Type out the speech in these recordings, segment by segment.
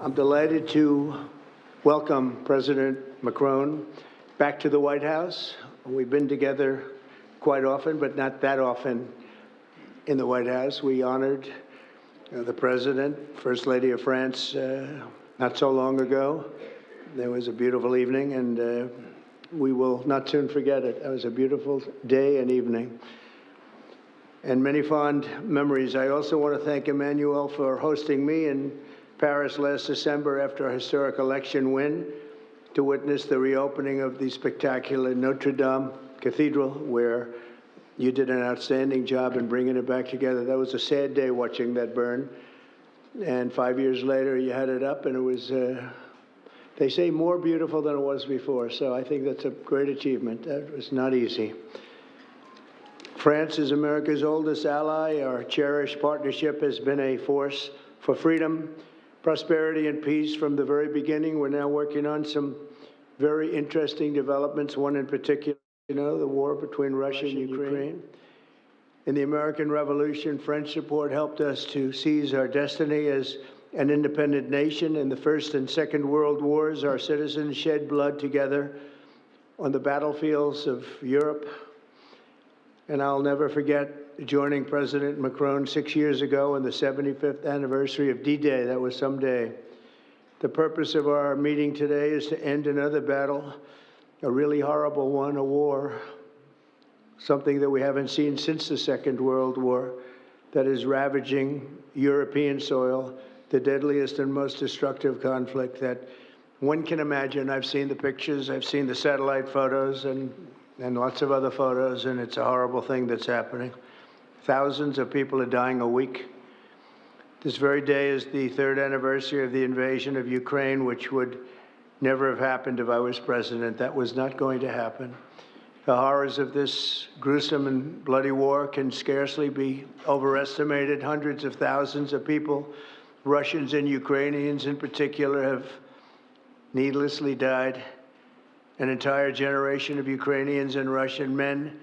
I'm delighted to welcome President Macron back to the White House. We've been together quite often, but not that often in the White House. We honored the President, First Lady of France, not so long ago. There was a beautiful evening, and we will not soon forget it. It was a beautiful day and evening, and many fond memories. I also want to thank Emmanuel for hosting me in Paris last December after a historic election win to witness the reopening of the spectacular Notre Dame Cathedral, where you did an outstanding job in bringing it back together. That was a sad day watching that burn. And 5 years later, you had it up, and it was, they say, more beautiful than it was before. So I think that's a great achievement. That was not easy. France is America's oldest ally. Our cherished partnership has been a force for freedom, prosperity, and peace from the very beginning. We're now working on some very interesting developments, one in particular, the war between Russia and Ukraine. In the American Revolution, French support helped us to seize our destiny as an independent nation. In the First and Second World Wars, our citizens shed blood together on the battlefields of Europe. And I'll never forget joining President Macron 6 years ago on the 75th anniversary of D-Day. That was some day. The purpose of our meeting today is to end another battle, a really horrible one, a war, something that we haven't seen since the Second World War, that is ravaging European soil, the deadliest and most destructive conflict that one can imagine. I've seen the pictures, I've seen the satellite photos, and lots of other photos, and it's a horrible thing that's happening. Thousands of people are dying a week. This very day is the third anniversary of the invasion of Ukraine, which would never have happened if I was president. That was not going to happen. The horrors of this gruesome and bloody war can scarcely be overestimated. Hundreds of thousands of people, Russians and Ukrainians in particular, have needlessly died. An entire generation of Ukrainians and Russian men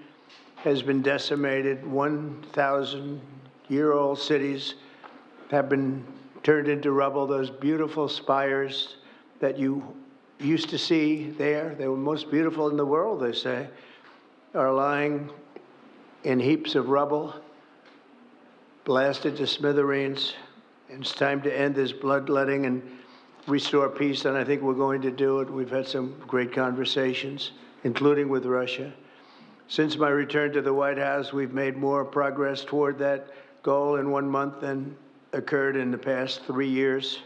has been decimated. 1,000-year-old cities have been turned into rubble. Those beautiful spires that you used to see there, they were most beautiful in the world, they say, are lying in heaps of rubble, blasted to smithereens. And it's time to end this bloodletting and restore peace, and I think we're going to do it. We've had some great conversations, including with Russia. Since my return to the White House, we've made more progress toward that goal in 1 month than occurred in the past 3 years.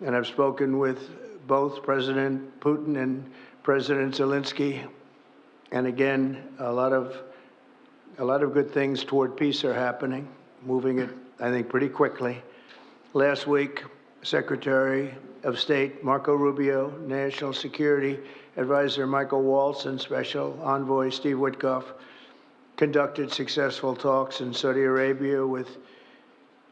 And I've spoken with both President Putin and President Zelensky. And again, a lot of good things toward peace are happening, moving it, I think, pretty quickly. Last week, Secretary of State Marco Rubio, National Security Advisor Michael Waltz, and Special Envoy Steve Witkoff conducted successful talks in Saudi Arabia with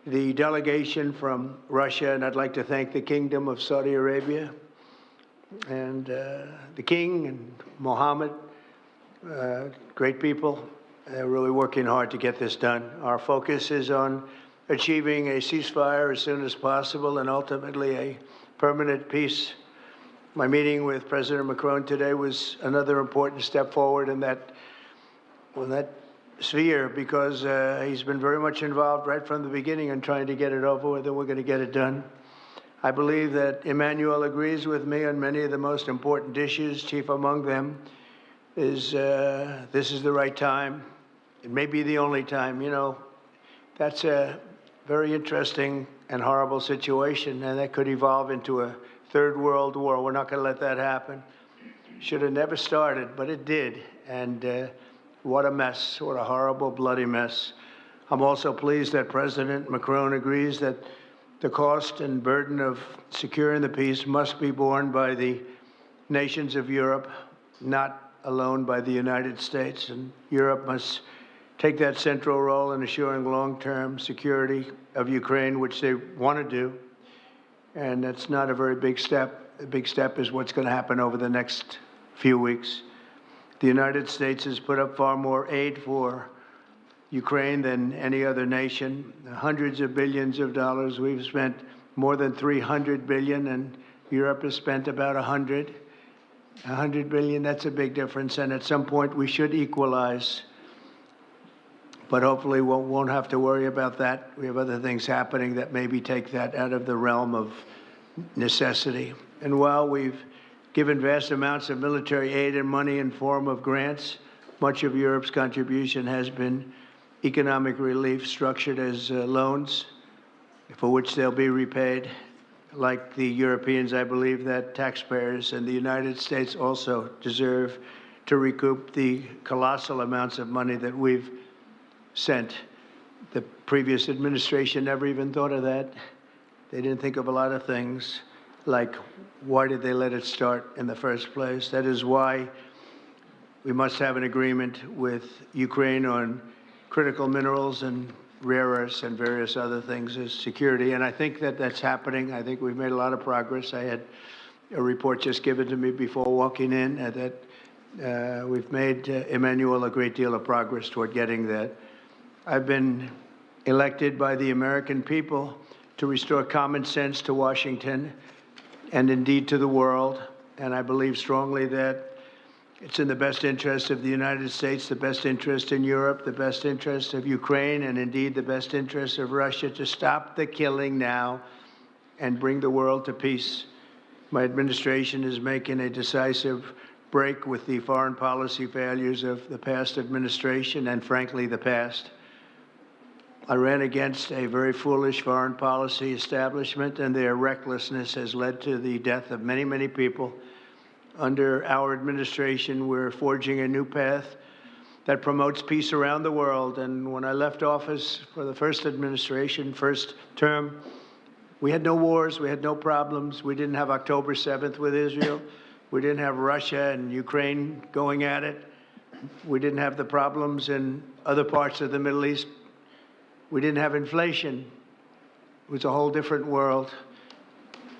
the delegation from Russia, and I'd like to thank the Kingdom of Saudi Arabia and the King and Mohammed, great people. They're really working hard to get this done. Our focus is on achieving a ceasefire as soon as possible and ultimately a permanent peace. My meeting with President Macron today was another important step forward in that sphere, because he's been very much involved right from the beginning in trying to get it over with, and we're going to get it done. I believe that Emmanuel agrees with me on many of the most important issues. Chief among them is this is the right time. It may be the only time. That's a very interesting and horrible situation, and that could evolve into a third world war. We're not going to let that happen. Should have never started, but it did. And what a mess, what a horrible, bloody mess. I'm also pleased that President Macron agrees that the cost and burden of securing the peace must be borne by the nations of Europe, not alone by the United States. And Europe must take that central role in assuring long-term security of Ukraine, which they want to do. And that's not a very big step. The big step is what's going to happen over the next few weeks. The United States has put up far more aid for Ukraine than any other nation. Hundreds of billions of dollars. We've spent more than 300 billion, and Europe has spent about 100 billion. That's a big difference, and at some point we should equalize. But hopefully we won't have to worry about that. We have other things happening that maybe take that out of the realm of necessity. And while we've given vast amounts of military aid and money in form of grants, much of Europe's contribution has been economic relief structured as loans for which they'll be repaid. Like the Europeans, I believe that taxpayers in the United States also deserve to recoup the colossal amounts of money that we've sent. The previous administration never even thought of that. They didn't think of a lot of things, like why did they let it start in the first place? That is why we must have an agreement with Ukraine on critical minerals and rare earths and various other things as security. And I think that that's happening. I think we've made a lot of progress. I had a report just given to me before walking in that we've made, Emmanuel, a great deal of progress toward getting that. I've been elected by the American people to restore common sense to Washington and indeed to the world. And I believe strongly that it's in the best interest of the United States, the best interest in Europe, the best interest of Ukraine, and indeed the best interest of Russia to stop the killing now and bring the world to peace. My administration is making a decisive break with the foreign policy failures of the past administration and, frankly, the past. I ran against a very foolish foreign policy establishment, and their recklessness has led to the death of many, many people. Under our administration, we're forging a new path that promotes peace around the world. And when I left office for the first administration, first term, we had no wars, we had no problems. We didn't have October 7th with Israel. We didn't have Russia and Ukraine going at it. We didn't have the problems in other parts of the Middle East. We didn't have inflation. It was a whole different world.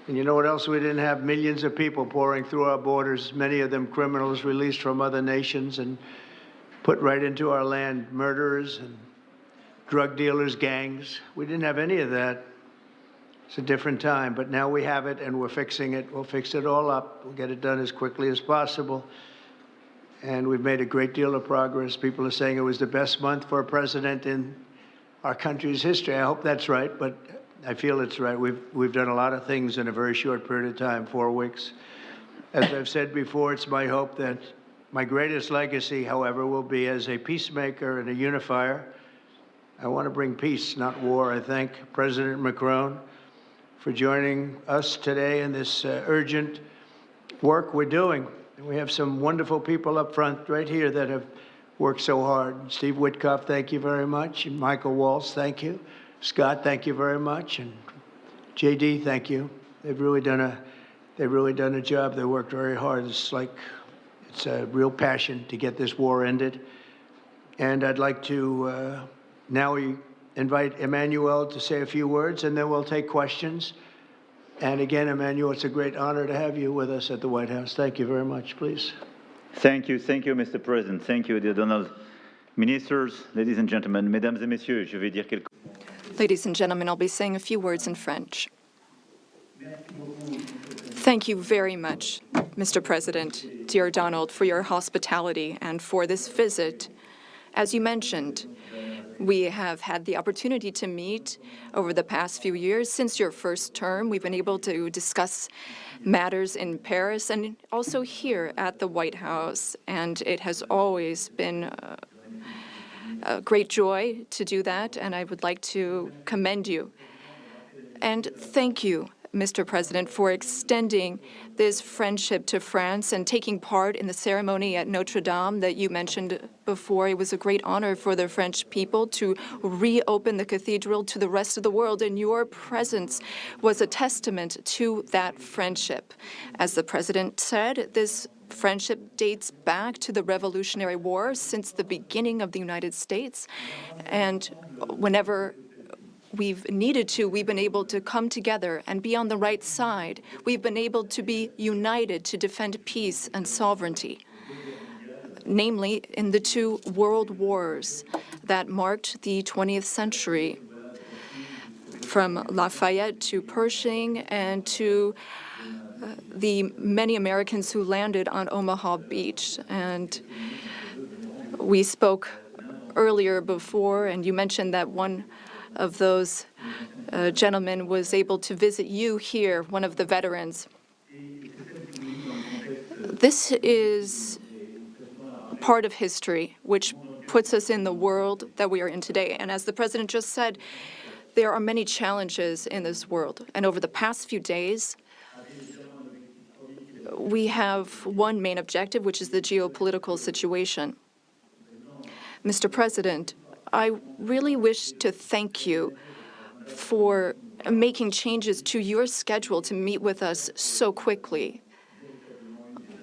And you know what else we didn't have? Millions of people pouring through our borders, many of them criminals released from other nations and put right into our land, murderers and drug dealers, gangs. We didn't have any of that. It's a different time, but now we have it and we're fixing it. We'll fix it all up. We'll get it done as quickly as possible. And we've made a great deal of progress. People are saying it was the best month for a president in our country's history. I hope that's right, but I feel it's right. We've done a lot of things in a very short period of time, 4 weeks. As I've said before, it's my hope that my greatest legacy, however, will be as a peacemaker and a unifier. I want to bring peace, not war. I thank President Macron for joining us today in this urgent work we're doing. And we have some wonderful people up front right here that have worked so hard. Steve Witkoff, thank you very much. And Michael Waltz, thank you. Scott, thank you very much. And JD, thank you. They've really done a job. They worked very hard. It's a real passion to get this war ended. And I'd like to now invite Emmanuel to say a few words, and then we'll take questions. And again, Emmanuel, it's a great honor to have you with us at the White House. Thank you very much, please. Thank you, Mr. President. Thank you, dear Donald. Ministers, ladies and gentlemen, mesdames et messieurs, je vais dire quelques... Ladies and gentlemen, I'll be saying a few words in French. Thank you very much, Mr. President, dear Donald, for your hospitality and for this visit. As you mentioned, we have had the opportunity to meet over the past few years. Since your first term, we've been able to discuss matters in Paris and also here at the White House, and it has always been a great joy to do that, and I would like to commend you. And thank you, Mr. President, for extending this friendship to France and taking part in the ceremony at Notre Dame that you mentioned before. It was a great honor for the French people to reopen the cathedral to the rest of the world, and your presence was a testament to that friendship. As the President said, this friendship dates back to the Revolutionary War, since the beginning of the United States, and whenever we've needed to, we've been able to come together and be on the right side. We've been able to be united to defend peace and sovereignty, namely in the 2 world wars that marked the 20th century. from Lafayette to Pershing and to the many Americans who landed on Omaha Beach. And we spoke earlier before, and you mentioned that one of those gentlemen was able to visit you here, one of the veterans. This is part of history, which puts us in the world that we are in today. And as the president just said, there are many challenges in this world. And over the past few days, we have one main objective, which is the geopolitical situation. Mr. President, I really wish to thank you for making changes to your schedule to meet with us so quickly.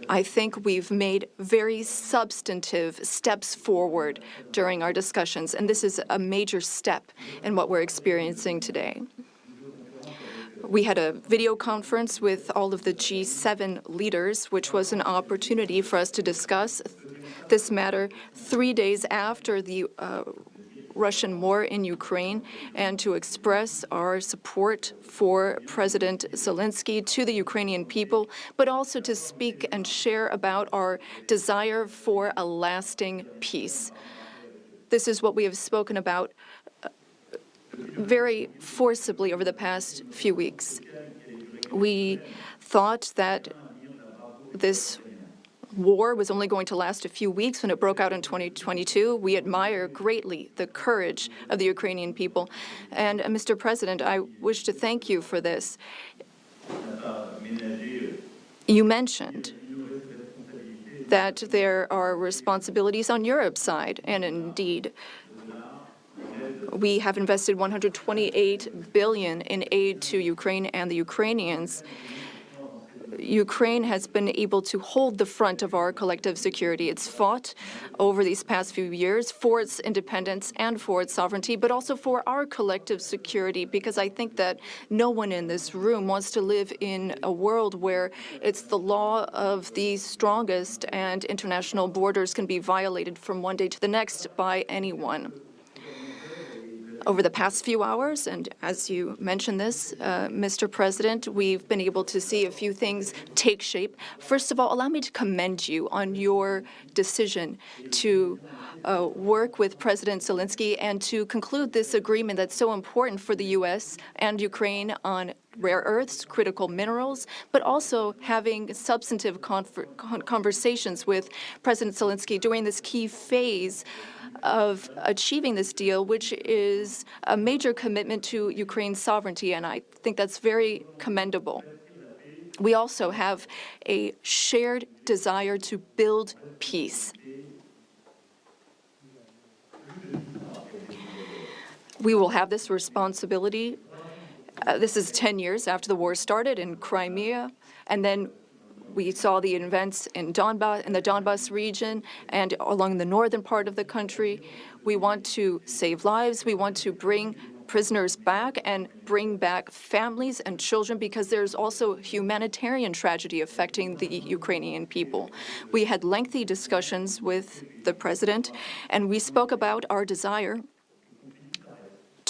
I think we've made very substantive steps forward during our discussions, and this is a major step in what we're experiencing today. We had a video conference with all of the G7 leaders, which was an opportunity for us to discuss this matter 3 days after the Russian war in Ukraine, and to express our support for President Zelensky to the Ukrainian people, but also to speak and share about our desire for a lasting peace. This is what we have spoken about very forcibly over the past few weeks. We thought that this war was only going to last a few weeks when it broke out in 2022. We admire greatly the courage of the Ukrainian people. And Mr. President, I wish to thank you for this. You mentioned that there are responsibilities on Europe's side, and indeed, we have invested $128 billion in aid to Ukraine and the Ukrainians. Ukraine has been able to hold the front of our collective security. It's fought over these past few years for its independence and for its sovereignty, but also for our collective security, because I think that no one in this room wants to live in a world where it's the law of the strongest and international borders can be violated from one day to the next by anyone. Over the past few hours, and as you mentioned this, Mr. President, we've been able to see a few things take shape. First of all, allow me to commend you on your decision to work with President Zelensky and to conclude this agreement that's so important for the U.S. and Ukraine on rare earths, critical minerals, but also having substantive conversations with President Zelensky during this key phase of achieving this deal, which is a major commitment to Ukraine's sovereignty, and I think that's very commendable. We also have a shared desire to build peace. We will have this responsibility. This is 10 years after the war started in Crimea, and then we saw the events in the Donbas region and along the northern part of the country. We want to save lives. We want to bring prisoners back and bring back families and children, because there's also humanitarian tragedy affecting the Ukrainian people. We had lengthy discussions with the president, and we spoke about our desire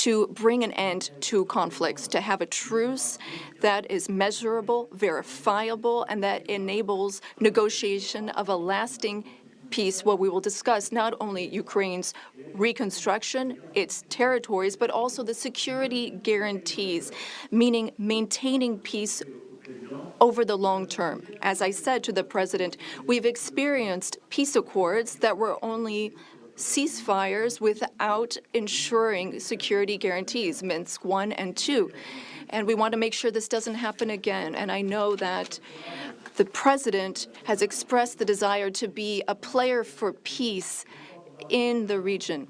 to bring an end to conflicts, to have a truce that is measurable, verifiable, and that enables negotiation of a lasting peace, where we will discuss not only Ukraine's reconstruction, its territories, but also the security guarantees, meaning maintaining peace over the long term. As I said to the president, we've experienced peace accords that were only ceasefires without ensuring security guarantees, Minsk I and II. And we want to make sure this doesn't happen again. And I know that the president has expressed the desire to be a player for peace in the region.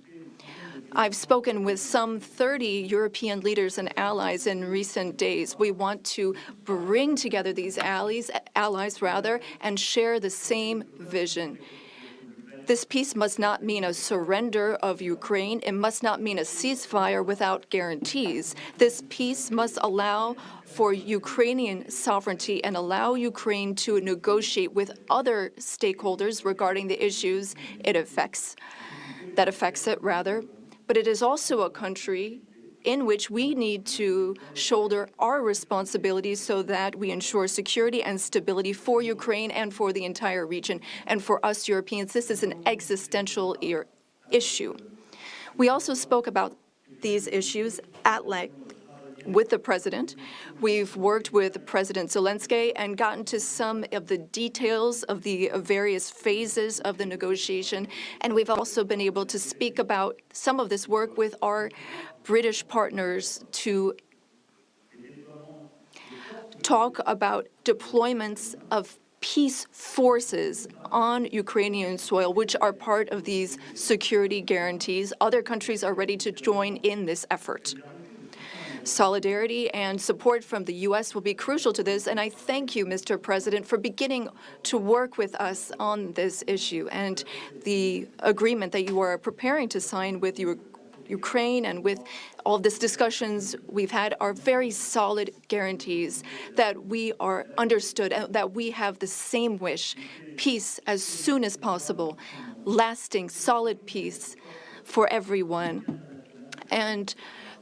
I've spoken with some 30 European leaders and allies in recent days. We want to bring together these allies, and share the same vision. This peace must not mean a surrender of Ukraine. It must not mean a ceasefire without guarantees. This peace must allow for Ukrainian sovereignty and allow Ukraine to negotiate with other stakeholders regarding the issues that affects it. But it is also a country in which we need to shoulder our responsibilities so that we ensure security and stability for Ukraine and for the entire region. And for us Europeans, this is an existential issue. We also spoke about these issues at length with the president. We've worked with President Zelensky and gotten to some of the details of the various phases of the negotiation. And we've also been able to speak about some of this work with our British partners to talk about deployments of peace forces on Ukrainian soil, which are part of these security guarantees. Other countries are ready to join in this effort. Solidarity and support from the U.S. will be crucial to this, and I thank you, Mr. President, for beginning to work with us on this issue and the agreement that you are preparing to sign with Ukraine and with all of these discussions we've had are very solid guarantees that we are understood and that we have the same wish, peace as soon as possible, lasting, solid peace for everyone. And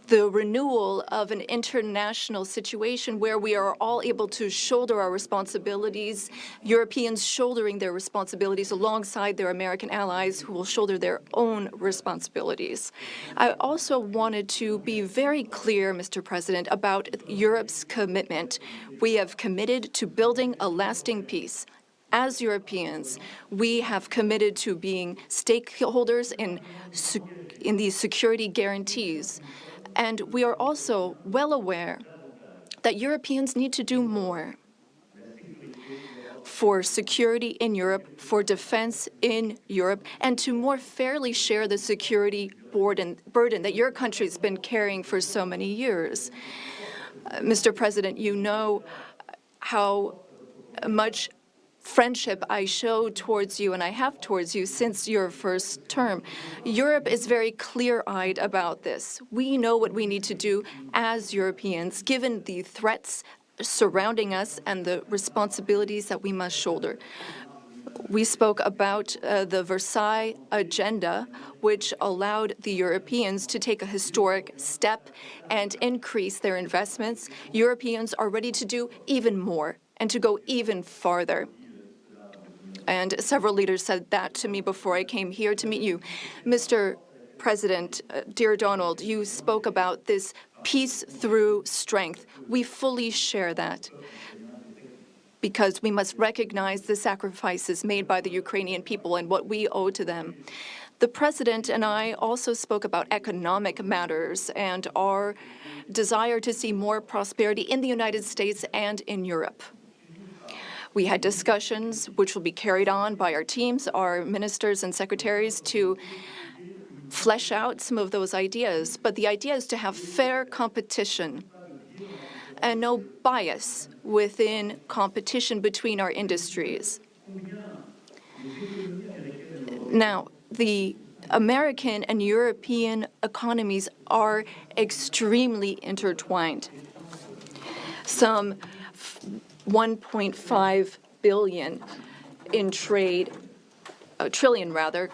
the renewal of an international situation where we are all able to shoulder our responsibilities, Europeans shouldering their responsibilities alongside their American allies who will shoulder their own responsibilities. I also wanted to be very clear, Mr. President, about Europe's commitment. We have committed to building a lasting peace. As Europeans, we have committed to being stakeholders in these security guarantees. And we are also well aware that Europeans need to do more for security in Europe, for defense in Europe, and to more fairly share the security burden that your country's been carrying for so many years. Mr. President, you know how much friendship I show towards you and I have towards you since your first term. Europe is very clear-eyed about this. We know what we need to do as Europeans, given the threats surrounding us and the responsibilities that we must shoulder. We spoke about the Versailles Agenda, which allowed the Europeans to take a historic step and increase their investments. Europeans are ready to do even more and to go even farther. And several leaders said that to me before I came here to meet you. Mr. President, dear Donald, you spoke about this peace through strength. We fully share that because we must recognize the sacrifices made by the Ukrainian people and what we owe to them. The President and I also spoke about economic matters and our desire to see more prosperity in the United States and in Europe. We had discussions which will be carried on by our teams, our ministers and secretaries, to flesh out some of those ideas. But the idea is to have fair competition and no bias within competition between our industries. Now, the American and European economies are extremely intertwined. Some 1.5 billion in trade, trillion rather,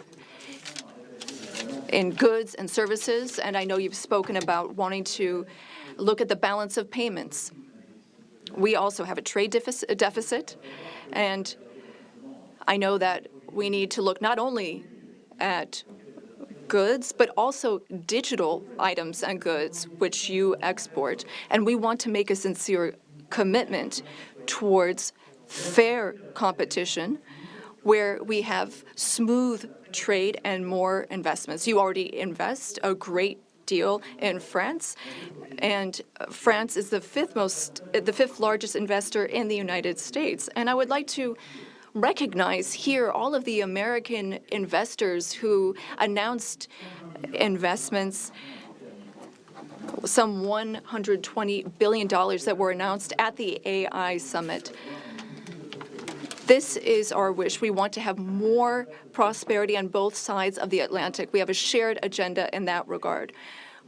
in goods and services, and I know you've spoken about wanting to look at the balance of payments. We also have a trade deficit, and I know that we need to look not only at goods, but also digital items and goods which you export, and we want to make a sincere commitment towards fair competition where we have smooth trade and more investments. You already invest a great deal in France, and France is the fifth largest investor in the United States. And I would like to recognize here all of the American investors who announced investments, some $120 billion that were announced at the AI summit. This is our wish. We want to have more prosperity on both sides of the Atlantic. We have a shared agenda in that regard.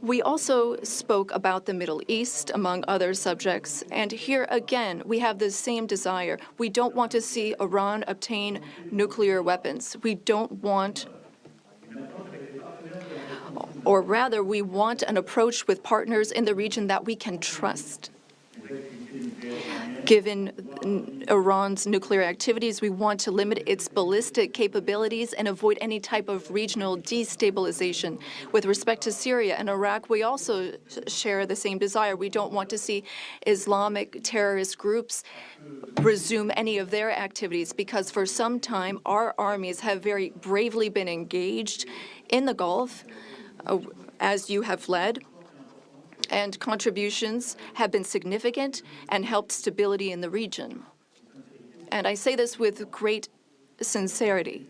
We also spoke about the Middle East, among other subjects, and here again, we have the same desire. We don't want to see Iran obtain nuclear weapons. We don't want or rather, we want an approach with partners in the region that we can trust. Given Iran's nuclear activities, we want to limit its ballistic capabilities and avoid any type of regional destabilization. With respect to Syria and Iraq, we also share the same desire. We don't want to see Islamic terrorist groups resume any of their activities, because for some time our armies have very bravely been engaged in the Gulf, as you have led, and contributions have been significant and helped stability in the region. And I say this with great sincerity.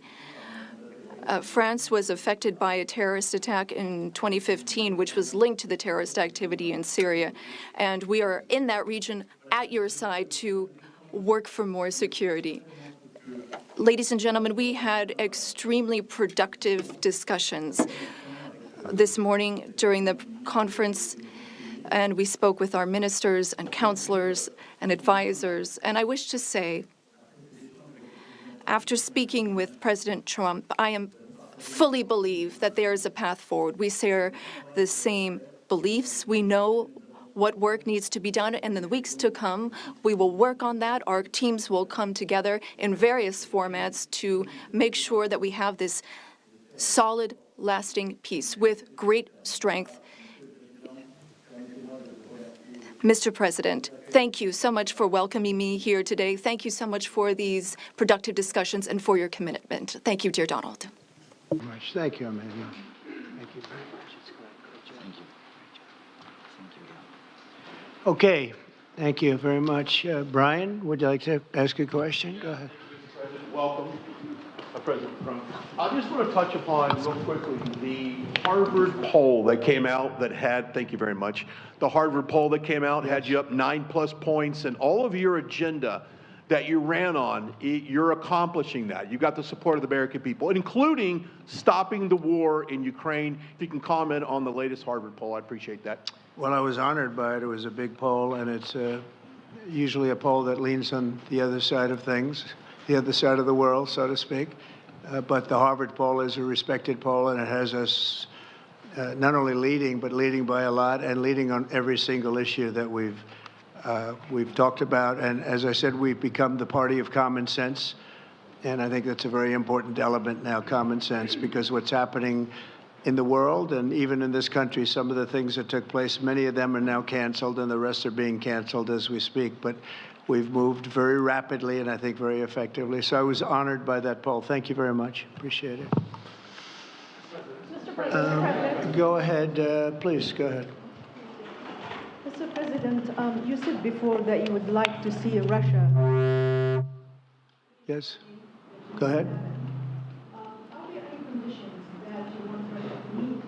France was affected by a terrorist attack in 2015, which was linked to the terrorist activity in Syria. And we are in that region at your side to work for more security. Ladies and gentlemen, we had extremely productive discussions this morning during the conference, and we spoke with our ministers and counselors and advisors. And I wish to say, after speaking with President Trump, I fully believe that there is a path forward. We share the same beliefs. We know what work needs to be done, and in the weeks to come, we will work on that. Our teams will come together in various formats to make sure that we have this solid, lasting peace with great strength. Mr. President, thank you so much for welcoming me here today. Thank you so much for these productive discussions and for your commitment. Thank you, dear Donald. Thank you, Emmanuel. Thank you very much. Thank you. Okay, thank you very much. Brian, would you like to ask a question? Go ahead. Mr. President, welcome. President Macron. I just want to touch upon real quickly the Harvard poll that came out that had, thank you very much, the Harvard poll that came out had you up 9+ points, and all of your agenda that you ran on, you're accomplishing that. You got the support of the American people, including stopping the war in Ukraine. If you can comment on the latest Harvard poll, I'd appreciate that. Well, I was honored by it. It was a big poll, and it's usually a poll that leans on the other side of things, the other side of the world, so to speak. But the Harvard poll is a respected poll, and it has us not only leading, but leading by a lot, and leading on every single issue that we've talked about. And as I said, we've become the party of common sense, and I think that's a very important element now, common sense, because what's happening in the world and even in this country, some of the things that took place, many of them are now canceled, and the rest are being canceled as we speak. But we've moved very rapidly and I think very effectively. So I was honored by that poll. Thank you very much. Appreciate it. Mr. President. Go ahead, please, go ahead. Mr. President, you said before that you would like to see Russia. Yes, go ahead. Are there any conditions that you want Russia to meet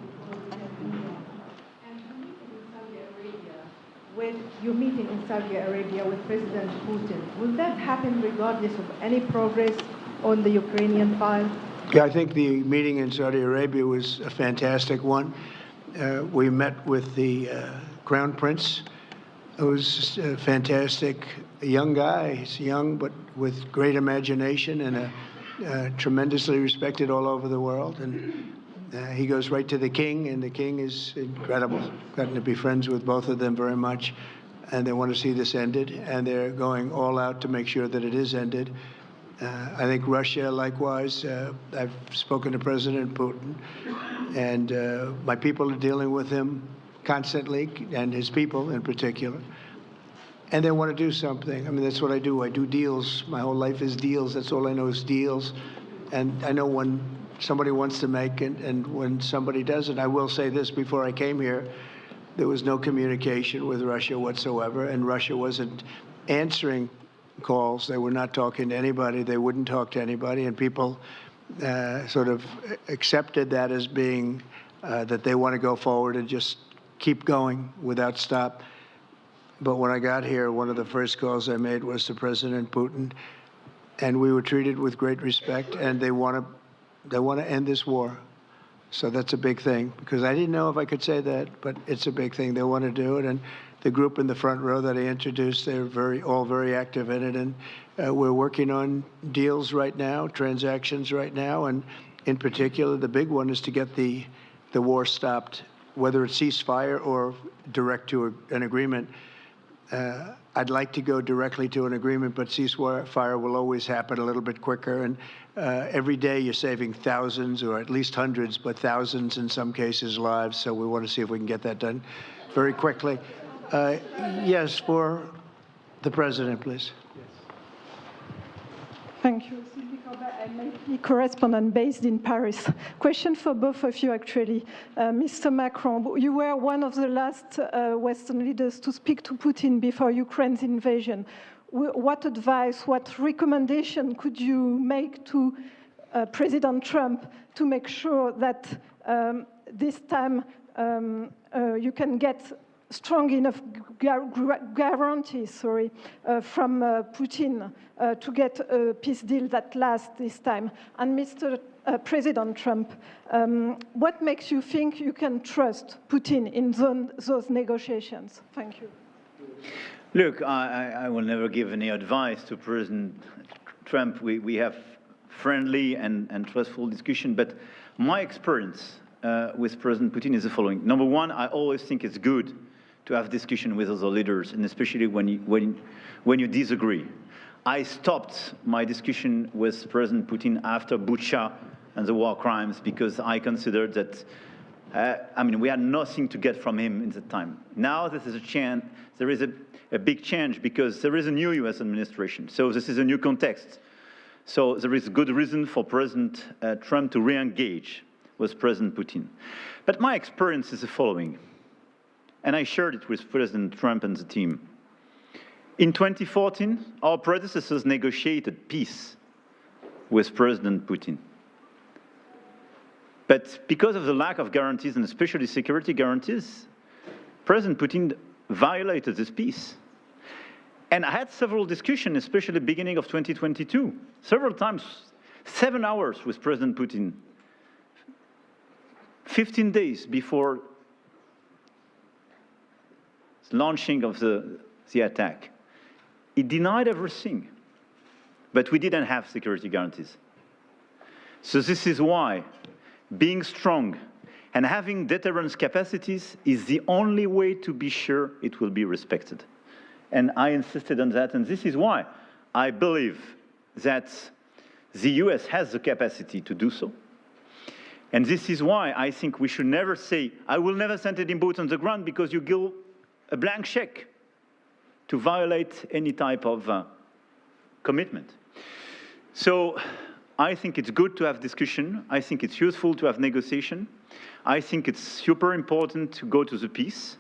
with your meeting in Saudi Arabia with President Putin? Will that happen regardless of any progress on the Ukrainian file? Yeah, I think the meeting in Saudi Arabia was a fantastic one. We met with the Crown Prince, who's a fantastic young guy. He's young, but with great imagination and tremendously respected all over the world. And he goes right to the king, and the king is incredible. Gotten to be friends with both of them very much, and they want to see this ended, and they're going all out to make sure that it is ended. I think Russia, likewise, I've spoken to President Putin, and my people are dealing with him constantly, and his people in particular. And they want to do something. I mean, that's what I do. I do deals. My whole life is deals. That's all I know is deals. And I know when somebody wants to make it and when somebody doesn't. I will say this, before I came here, there was no communication with Russia whatsoever, and Russia wasn't answering calls. They were not talking to anybody. They wouldn't talk to anybody, and people sort of accepted that as being that they want to go forward and just keep going without stop. But when I got here, one of the first calls I made was to President Putin, and we were treated with great respect, and they want to end this war. So that's a big thing, because I didn't know if I could say that, but it's a big thing. They want to do it, and the group in the front row that I introduced, they're all very active in it, and we're working on deals right now, transactions right now, and in particular, the big one is to get the the war stopped, whether it's ceasefire or direct to an agreement. I'd like to go directly to an agreement, but ceasefire will always happen a little bit quicker. And every day you're saving thousands, or at least hundreds, but thousands in some cases lives. So we want to see if we can get that done very quickly. Yes, for the president, please. Thank you. Sylvie Corbett, I'm AP correspondent based in Paris. Question for both of you, actually. Mr. Macron, you were one of the last Western leaders to speak to Putin before Ukraine's invasion. What advice, what recommendation could you make to President Trump to make sure that this time you can get strong enough guarantees, from Putin to get a peace deal that lasts this time? And Mr. President Trump, what makes you think you can trust Putin in those negotiations? Thank you. Look, I will never give any advice to President Trump. We have friendly and trustful discussion, but my experience with President Putin is the following. Number one, I always think it's good to have discussion with other leaders, and especially when you disagree. I stopped my discussion with President Putin after Bucha and the war crimes because I considered that, we had nothing to get from him in that time. Now this is a chance. There is a big change because there is a new U.S. administration. So this is a new context. So there is good reason for President Trump to re-engage with President Putin. But my experience is the following. And I shared it with President Trump and the team. In 2014, our predecessors negotiated peace with President Putin. But because of the lack of guarantees, and especially security guarantees, President Putin violated this peace. And I had several discussions, especially at the beginning of 2022, several times, 7 hours with President Putin, 15 days before launching of the attack. He denied everything, but we didn't have security guarantees. So this is why being strong and having deterrence capacities is the only way to be sure it will be respected. And I insisted on that, and this is why I believe that the US has the capacity to do so. And this is why I think we should never say, I will never send any boots on the ground, because you give a blank check to violate any type of commitment. So I think it's good to have discussion. I think it's useful to have negotiation. I think it's super important to go to the peace.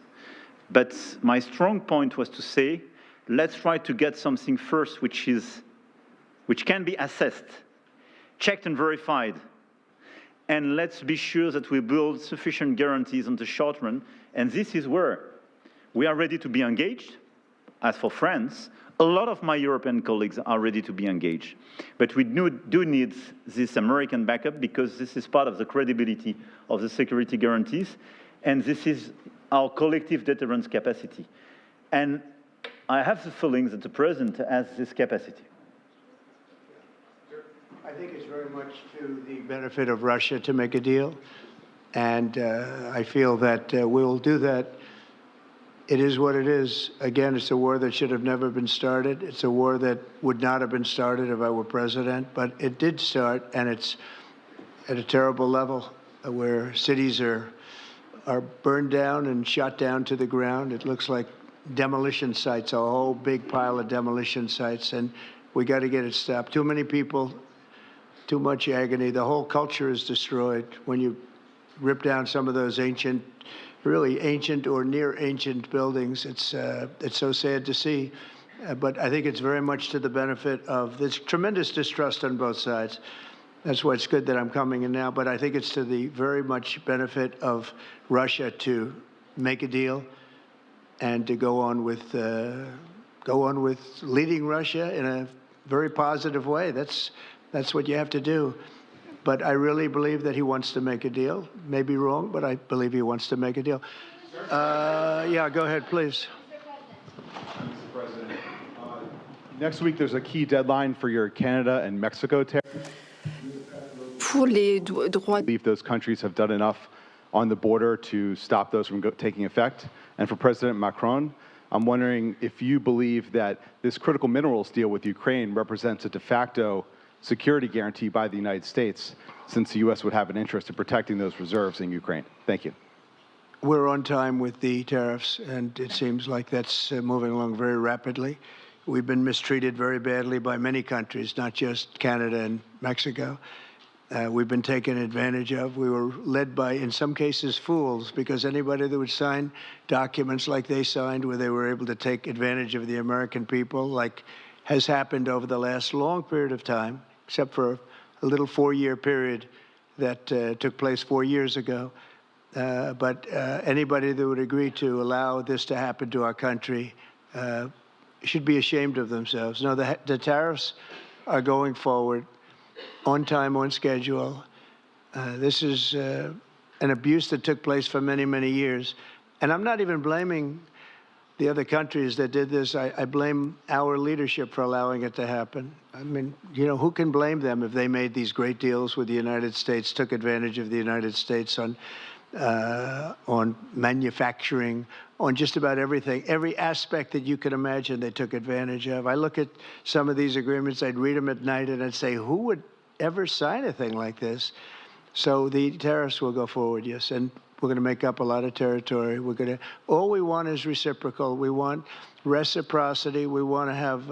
But my strong point was to say, let's try to get something first which can be assessed, checked and verified. And let's be sure that we build sufficient guarantees on the short run. And this is where we are ready to be engaged. As for France, a lot of my European colleagues are ready to be engaged. But we do need this American backup, because this is part of the credibility of the security guarantees. And this is our collective deterrence capacity. And I have the feeling that the President has this capacity. I think it's very much to the benefit of Russia to make a deal. And I feel that we'll do that. It is what it is. Again, it's a war that should have never been started. It's a war that would not have been started if I were president, but it did start, and it's at a terrible level where cities are burned down and shot down to the ground. It looks like demolition sites, a whole big pile of demolition sites, and we got to get it stopped. Too many people, too much agony. The whole culture is destroyed when you rip down some of those ancient, really ancient or near ancient buildings. It's so sad to see, but I think it's very much to the benefit of this tremendous distrust on both sides. That's why it's good that I'm coming in now, but I think it's to the very much benefit of Russia to make a deal and to go on with leading Russia in a very positive way. That's what you have to do. But I really believe that he wants to make a deal. Maybe wrong, but I believe he wants to make a deal. Yeah, go ahead, please. Mr. President, next week there's a key deadline for your Canada and Mexico tariffs. Pour les droits. I believe those countries have done enough on the border to stop those from taking effect? And for President Macron, I'm wondering if you believe that this critical minerals deal with Ukraine represents a de facto security guarantee by the United States, since the U.S. would have an interest in protecting those reserves in Ukraine. Thank you. We're on time with the tariffs, and it seems like that's moving along very rapidly. We've been mistreated very badly by many countries, not just Canada and Mexico. We've been taken advantage of. We were led by, in some cases, fools, because anybody that would sign documents like they signed, where they were able to take advantage of the American people, like has happened over the last long period of time, except for a little 4-year period that took place 4 years ago. But anybody that would agree to allow this to happen to our country should be ashamed of themselves. No, the tariffs are going forward on time, on schedule. This is an abuse that took place for many, many years. And I'm not even blaming the other countries that did this. I blame our leadership for allowing it to happen. I mean, you know, who can blame them if they made these great deals with the United States, took advantage of the United States on manufacturing, on just about everything. Every aspect that you could imagine, they took advantage of. I look at some of these agreements, I'd read them at night, and I'd say, who would ever sign a thing like this? So the tariffs will go forward, yes, and we're going to make up a lot of territory. All we want is reciprocal. We want reciprocity. We want to have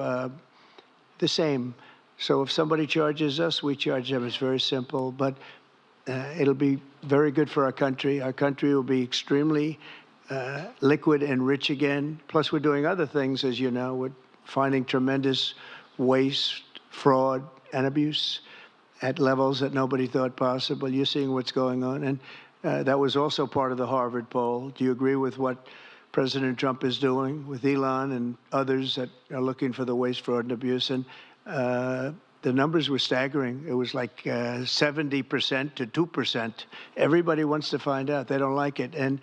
the same. So if somebody charges us, we charge them. It's very simple, but it'll be very good for our country. Our country will be extremely liquid and rich again. Plus, we're doing other things, as you know. We're finding tremendous waste, fraud, and abuse at levels that nobody thought possible. You're seeing what's going on. And that was also part of the Harvard poll. Do you agree with what President Trump is doing with Elon and others that are looking for the waste, fraud, and abuse? And the numbers were staggering. It was like 70% to 2%. Everybody wants to find out. They don't like it. And,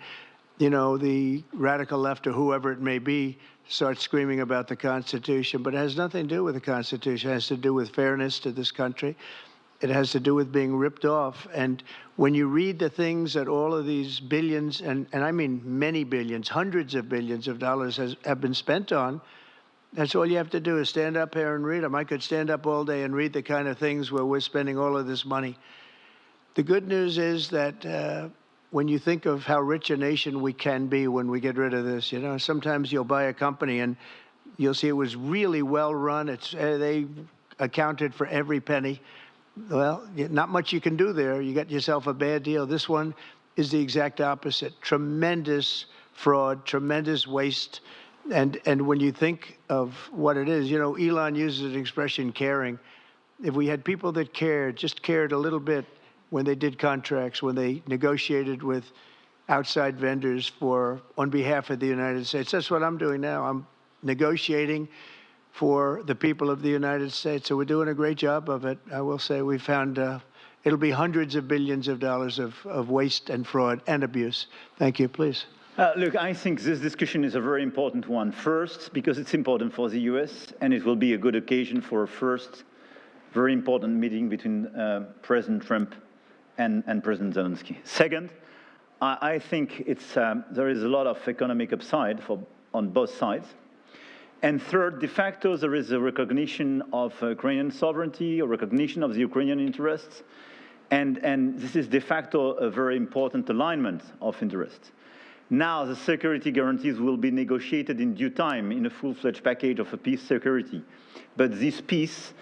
you know, the radical left or whoever it may be starts screaming about the Constitution, but it has nothing to do with the Constitution. It has to do with fairness to this country. It has to do with being ripped off. And when you read the things that all of these billions, and I mean many billions, hundreds of billions of dollars have been spent on, that's all you have to do is stand up here and read them. I could stand up all day and read the kind of things where we're spending all of this money. The good news is that when you think of how rich a nation we can be when we get rid of this, you know, sometimes you'll buy a company and you'll see it was really well run. They accounted for every penny. Well, not much you can do there. You got yourself a bad deal. This one is the exact opposite. Tremendous fraud, tremendous waste. And when you think of what it is, you know, Elon uses an expression, caring. If we had people that cared, just cared a little bit when they did contracts, when they negotiated with outside vendors on behalf of the United States. That's what I'm doing now. I'm negotiating for the people of the United States. So we're doing a great job of it. I will say we found it'll be hundreds of billions of dollars of waste and fraud and abuse. Thank you. Please. Look, I think this discussion is a very important one. First, because it's important for the U.S., and it will be a good occasion for a first very important meeting between President Trump and President Zelensky. Second, I think there is a lot of economic upside on both sides. And third, de facto, there is a recognition of Ukrainian sovereignty, a recognition of the Ukrainian interests, and this is de facto a very important alignment of interests. Now, the security guarantees will be negotiated in due time in a full-fledged package of a peace security. But this peace,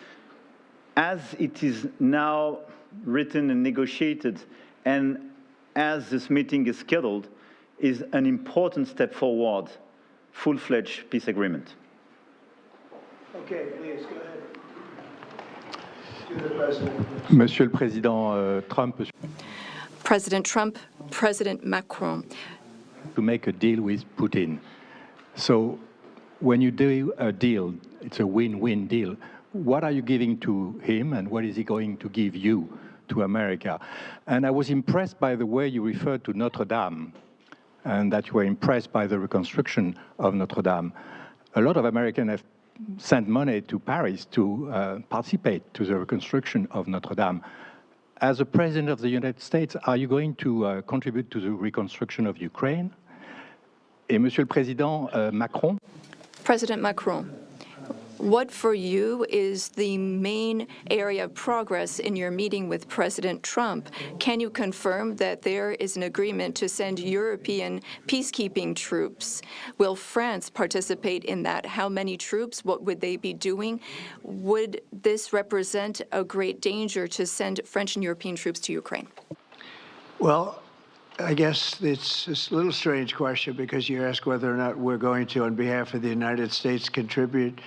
as it is now written and negotiated, and as this meeting is scheduled, is an important step forward, full-fledged peace agreement. Okay, please, go ahead. To the President. Monsieur le Président Trump. President Trump, President Macron. To make a deal with Putin. So when you do a deal, it's a win-win deal. What are you giving to him and what is he going to give you to America? And I was impressed by the way you referred to Notre Dame and that you were impressed by the reconstruction of Notre Dame. A lot of Americans have sent money to Paris to participate to the reconstruction of Notre Dame. As a president of the United States, are you going to contribute to the reconstruction of Ukraine? Et Monsieur le Président Macron, President Macron, what for you is the main area of progress in your meeting with President Trump? Can you confirm that there is an agreement to send European peacekeeping troops? Will France participate in that? How many troops? What would they be doing? Would this represent a great danger to send French and European troops to Ukraine? Well, I guess it's a little strange question because you ask whether or not we're going to, on behalf of the United States, contribute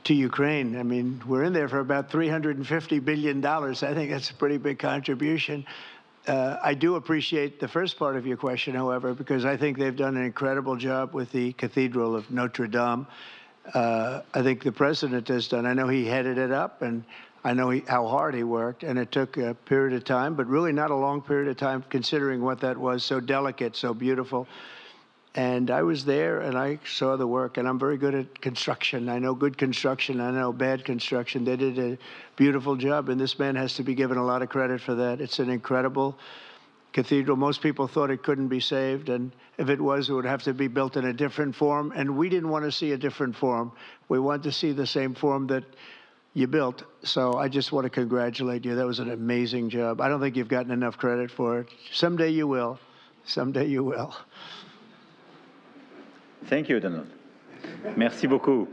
to Ukraine. I mean, we're in there for about $350 billion. I think that's a pretty big contribution. I do appreciate the first part of your question, however, because I think they've done an incredible job with the Cathedral of Notre Dame. I think the president has done. I know he headed it up, and I know how hard he worked, and it took a period of time, but really not a long period of time considering what that was, so delicate, so beautiful. And I was there, and I saw the work, and I'm very good at construction. I know good construction. I know bad construction. They did a beautiful job, and this man has to be given a lot of credit for that. It's an incredible cathedral. Most people thought it couldn't be saved, and if it was, it would have to be built in a different form, and we didn't want to see a different form. We wanted to see the same form that you built. So I just want to congratulate you. That was an amazing job. I don't think you've gotten enough credit for it. Someday you will. Someday you will. Thank you, Donald. Merci beaucoup.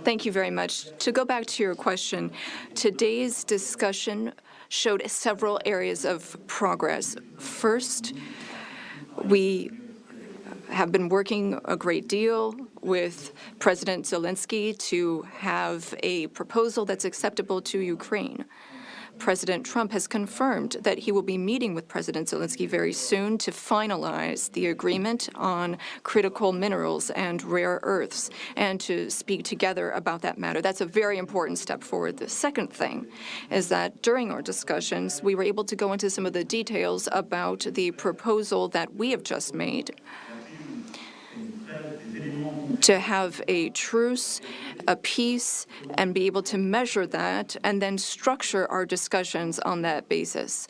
Thank you very much. To go back to your question, today's discussion showed several areas of progress. First, we have been working a great deal with President Zelensky to have a proposal that's acceptable to Ukraine. President Trump has confirmed that he will be meeting with President Zelensky very soon to finalize the agreement on critical minerals and rare earths and to speak together about that matter. That's a very important step forward. The second thing is that during our discussions, we were able to go into some of the details about the proposal that we have just made to have a truce, a peace, and be able to measure that and then structure our discussions on that basis.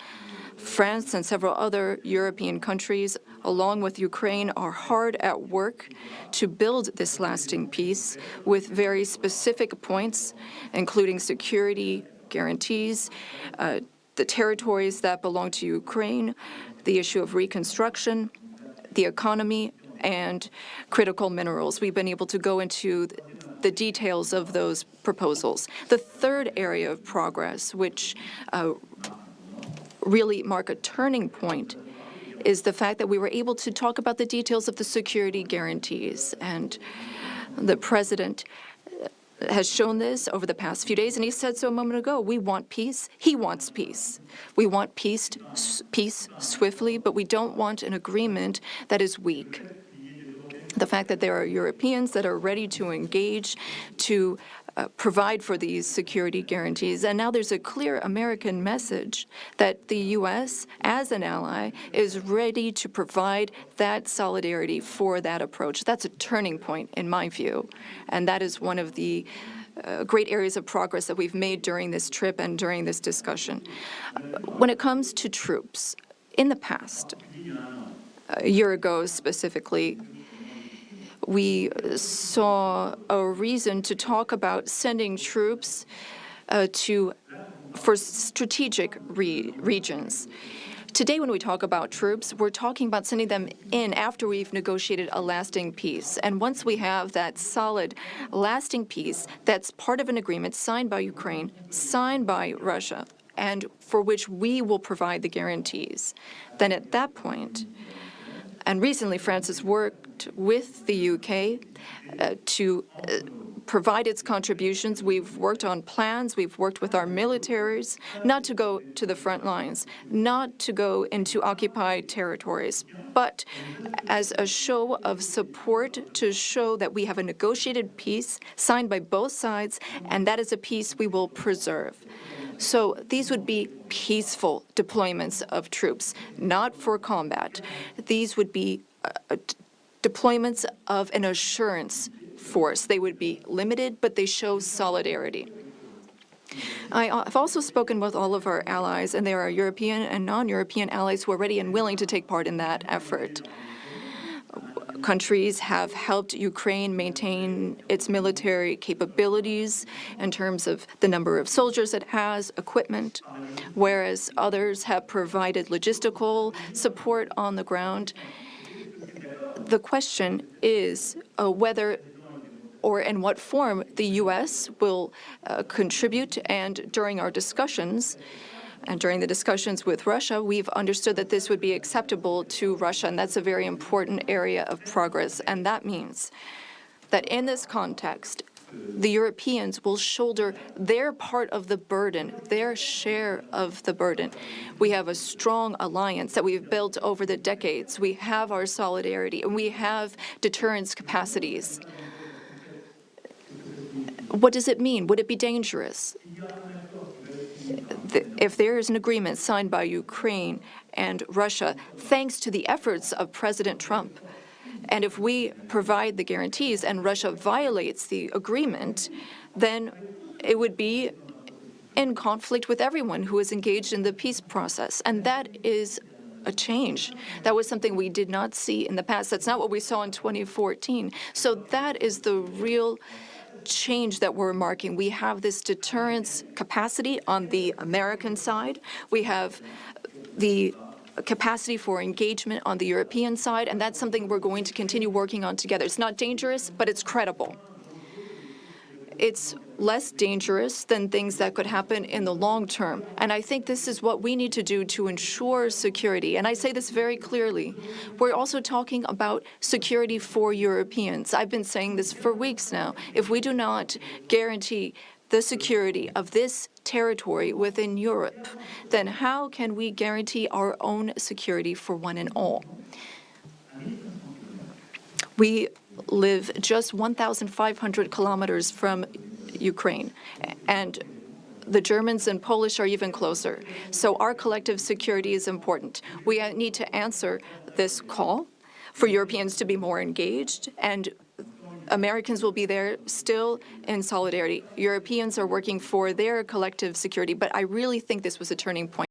France and several other European countries, along with Ukraine, are hard at work to build this lasting peace with very specific points, including security guarantees, the territories that belong to Ukraine, the issue of reconstruction, the economy, and critical minerals. We've been able to go into the details of those proposals. The third area of progress, which really mark a turning point, is the fact that we were able to talk about the details of the security guarantees. And the president has shown this over the past few days, and he said so a moment ago. We want peace. He wants peace. We want peace swiftly, but we don't want an agreement that is weak. The fact that there are Europeans that are ready to engage to provide for these security guarantees. And now there's a clear American message that the U.S., as an ally, is ready to provide that solidarity for that approach. That's a turning point, in my view. And that is one of the great areas of progress that we've made during this trip and during this discussion. When it comes to troops, in the past, a year ago specifically, we saw a reason to talk about sending troops for strategic regions. Today, when we talk about troops, we're talking about sending them in after we've negotiated a lasting peace. And once we have that solid, lasting peace, that's part of an agreement signed by Ukraine, signed by Russia, and for which we will provide the guarantees, then at that point, and recently France has worked with the UK to provide its contributions. We've worked on plans. We've worked with our militaries not to go to the front lines, not to go into occupied territories, but as a show of support to show that we have a negotiated peace signed by both sides, and that is a peace we will preserve. So these would be peaceful deployments of troops, not for combat. These would be deployments of an assurance force. They would be limited, but they show solidarity. I've also spoken with all of our allies, and there are European and non-European allies who are ready and willing to take part in that effort. Countries have helped Ukraine maintain its military capabilities in terms of the number of soldiers it has, equipment, whereas others have provided logistical support on the ground. The question is whether or in what form the U.S. will contribute. And during our discussions, and during the discussions with Russia, we've understood that this would be acceptable to Russia, and that's a very important area of progress. And that means that in this context, the Europeans will shoulder their part of the burden, their share of the burden. We have a strong alliance that we've built over the decades. We have our solidarity, and we have deterrence capacities. What does it mean? Would it be dangerous? If there is an agreement signed by Ukraine and Russia, thanks to the efforts of President Trump, and if we provide the guarantees and Russia violates the agreement, then it would be in conflict with everyone who is engaged in the peace process. And that is a change. That was something we did not see in the past. That's not what we saw in 2014. So that is the real change that we're marking. We have this deterrence capacity on the American side. We have the capacity for engagement on the European side, and that's something we're going to continue working on together. It's not dangerous, but it's credible. It's less dangerous than things that could happen in the long term. And I think this is what we need to do to ensure security. And I say this very clearly. We're also talking about security for Europeans. I've been saying this for weeks now. If we do not guarantee the security of this territory within Europe, then how can we guarantee our own security for one and all? We live just 1,500 kilometers from Ukraine, and the Germans and Polish are even closer. So our collective security is important. We need to answer this call for Europeans to be more engaged, and Americans will be there still in solidarity. Europeans are working for their collective security, but I really think this was a turning point.